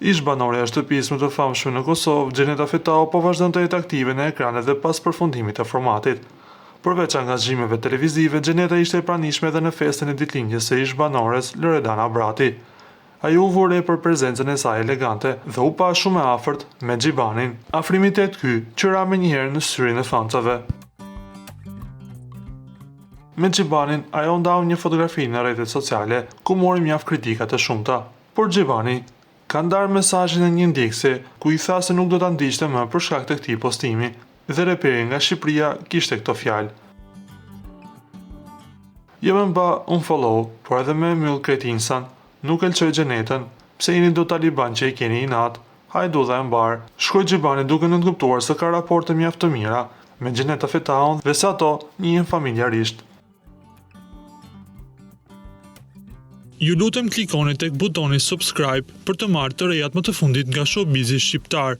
Ish banore e shtëpisë më të famshme në Kosovë, Gjeneta Fetau po vazhdon të jetë aktive në ekranet dhe pas përfundimit të formatit. Përveç angazhimeve televizive, Gjeneta ishte e pranishme edhe në festën e ditëlindjes së ish banores Loredana Brati. Ajo u vore për prezencën e saj elegante dhe u pa shumë e afërt me Xhibanin. Afrimitet ky qëra menjëherë në syrin e fancave. Me Xhibanin, ajo ndau një fotografi në rrjetet sociale ku mori mjaft kritika të shumta. Por Xhibani ka ndarë mesazhin e një ndjekësi ku i tha se nuk do ta ndiqte më për shkak të këtij postimi dhe reperi nga Shqipëria kishte këto fjalë. Jo më mba un follow, por edhe me mbyll kretinsan. Nuk e lëqoj Gjenetën, pse jeni do taliban që i keni inat, hajdu dhe mbar. Shkroi Xhibani duke nënkuptuar se ka raporte mjaft të mira me Gjeneta Fetaun dhe se ato njihen familjarisht. Ju lutem klikoni tek butoni subscribe për të marrë të rejat më të fundit nga showbizi shqiptar.